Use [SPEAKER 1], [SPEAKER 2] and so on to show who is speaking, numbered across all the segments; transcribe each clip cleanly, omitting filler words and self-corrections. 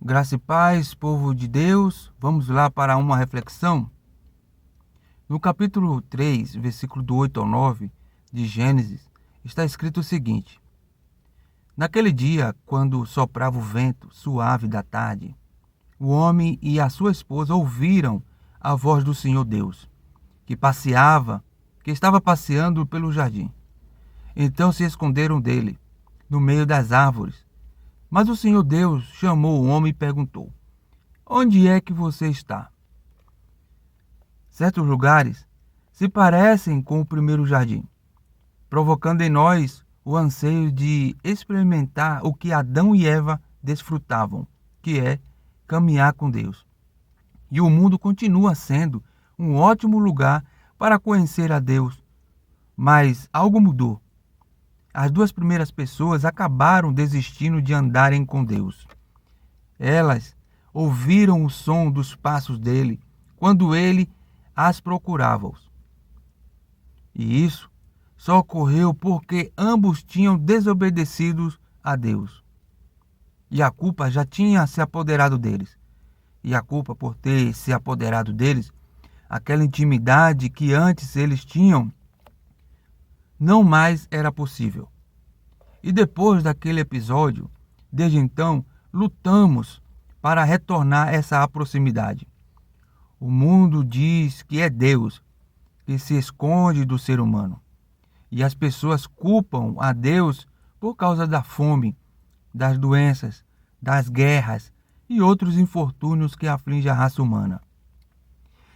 [SPEAKER 1] Graça e paz, povo de Deus, vamos lá para uma reflexão. No capítulo 3, versículo do 8 ao 9 de Gênesis, está escrito o seguinte: Naquele dia, quando soprava o vento suave da tarde, o homem e a sua esposa ouviram a voz do Senhor Deus, que estava passeando pelo jardim. Então se esconderam dele, no meio das árvores. Mas o Senhor Deus chamou o homem e perguntou: Onde é que você está? Certos lugares se parecem com o primeiro jardim, provocando em nós o anseio de experimentar o que Adão e Eva desfrutavam, que é caminhar com Deus. E o mundo continua sendo um ótimo lugar para conhecer a Deus, mas algo mudou. As duas primeiras pessoas acabaram desistindo de andarem com Deus. Elas ouviram o som dos passos dele quando ele as procurava. E isso só ocorreu porque ambos tinham desobedecido a Deus. E a culpa já tinha se apoderado deles. E a culpa por ter se apoderado deles, aquela intimidade que antes eles tinham, não mais era possível. E depois daquele episódio, desde então, lutamos para retornar essa proximidade. O mundo diz que é Deus que se esconde do ser humano. E as pessoas culpam a Deus por causa da fome, das doenças, das guerras e outros infortúnios que afligem a raça humana.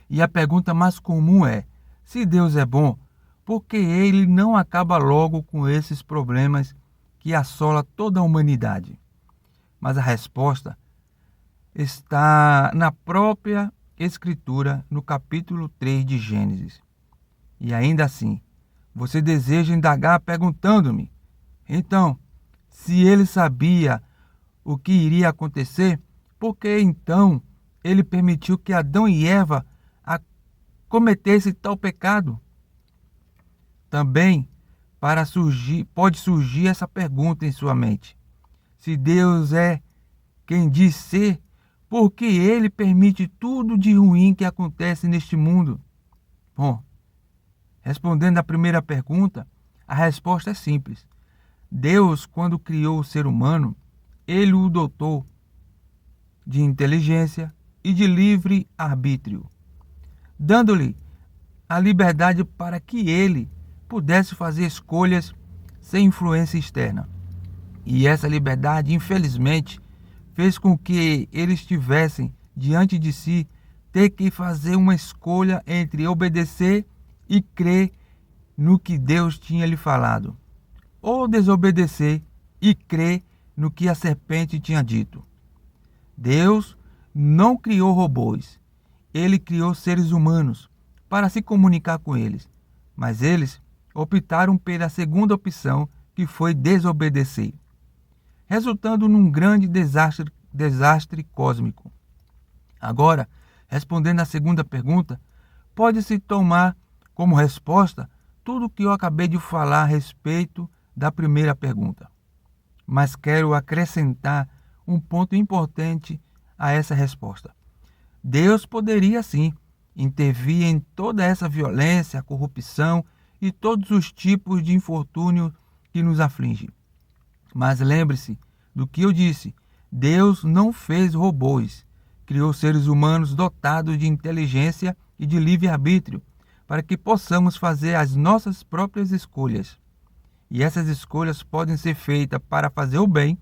[SPEAKER 1] E a pergunta mais comum é: se Deus é bom, por que ele não acaba logo com esses problemas que assola toda a humanidade? Mas a resposta está na própria Escritura, no capítulo 3 de Gênesis. E ainda assim, você deseja indagar perguntando-me: então, se ele sabia o que iria acontecer, por que então ele permitiu que Adão e Eva cometessem tal pecado? Também pode surgir essa pergunta em sua mente: se Deus é quem diz ser, por que ele permite tudo de ruim que acontece neste mundo? Bom, respondendo à primeira pergunta, a resposta é simples. Deus, quando criou o ser humano, ele o dotou de inteligência e de livre arbítrio, dando-lhe a liberdade para que ele pudesse fazer escolhas sem influência externa. E essa liberdade, infelizmente, fez com que eles tivessem diante de si ter que fazer uma escolha entre obedecer e crer no que Deus tinha lhe falado, ou desobedecer e crer no que a serpente tinha dito. Deus não criou robôs, ele criou seres humanos para se comunicar com eles, mas eles optaram pela segunda opção, que foi desobedecer, resultando num grande desastre cósmico. Agora, respondendo à segunda pergunta, pode-se tomar como resposta tudo o que eu acabei de falar a respeito da primeira pergunta. Mas quero acrescentar um ponto importante a essa resposta. Deus poderia sim intervir em toda essa violência, corrupção e todos os tipos de infortúnio que nos aflige. Mas lembre-se do que eu disse: Deus não fez robôs, criou seres humanos dotados de inteligência e de livre-arbítrio, para que possamos fazer as nossas próprias escolhas. E essas escolhas podem ser feitas para fazer o bem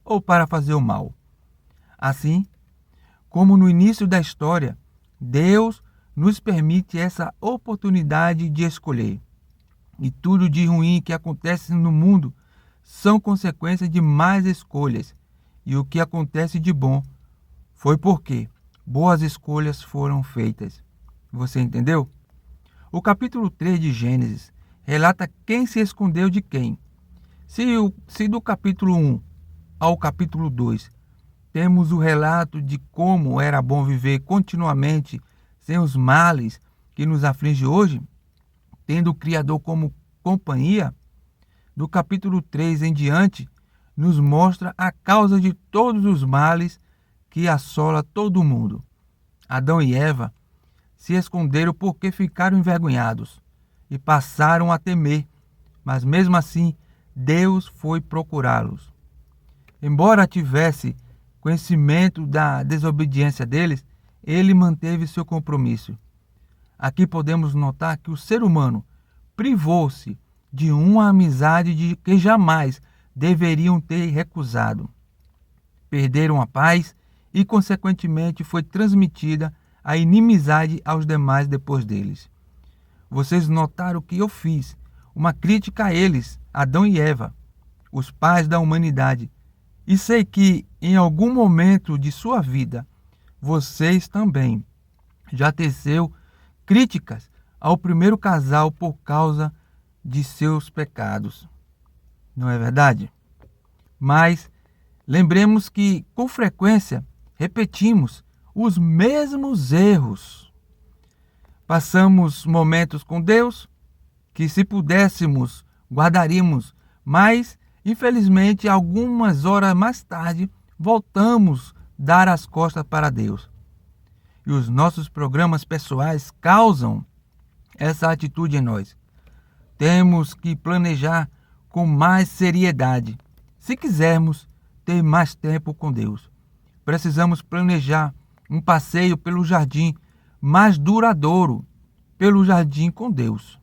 [SPEAKER 1] ou para fazer o mal. Assim, como no início da história, Deus nos permite essa oportunidade de escolher. E tudo de ruim que acontece no mundo são consequências de más escolhas. E o que acontece de bom foi porque boas escolhas foram feitas. Você entendeu? O capítulo 3 de Gênesis relata quem se escondeu de quem. Se do capítulo 1 ao capítulo 2 temos o relato de como era bom viver continuamente sem os males que nos aflige hoje, tendo o Criador como companhia, do capítulo 3 em diante, nos mostra a causa de todos os males que assola todo mundo. Adão e Eva se esconderam porque ficaram envergonhados e passaram a temer, mas mesmo assim Deus foi procurá-los. Embora tivesse conhecimento da desobediência deles, ele manteve seu compromisso. Aqui podemos notar que o ser humano privou-se de uma amizade de que jamais deveriam ter recusado. Perderam a paz e, consequentemente, foi transmitida a inimizade aos demais depois deles. Vocês notaram que eu fiz uma crítica a eles, Adão e Eva, os pais da humanidade. E sei que em algum momento de sua vida, vocês também já teceu críticas ao primeiro casal por causa de seus pecados. Não é verdade? Mas lembremos que, com frequência, repetimos os mesmos erros. Passamos momentos com Deus que, se pudéssemos, guardaríamos, mas, infelizmente, algumas horas mais tarde, voltamos a dar as costas para Deus. E os nossos programas pessoais causam essa atitude em nós. Temos que planejar com mais seriedade, se quisermos ter mais tempo com Deus. Precisamos planejar um passeio pelo jardim mais duradouro, pelo jardim com Deus.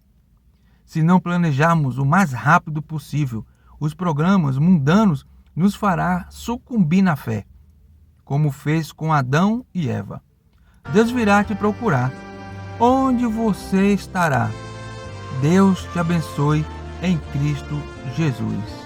[SPEAKER 1] Se não planejarmos o mais rápido possível, os programas mundanos nos fará sucumbir na fé, como fez com Adão e Eva. Deus virá te procurar. Onde você estará? Deus te abençoe em Cristo Jesus.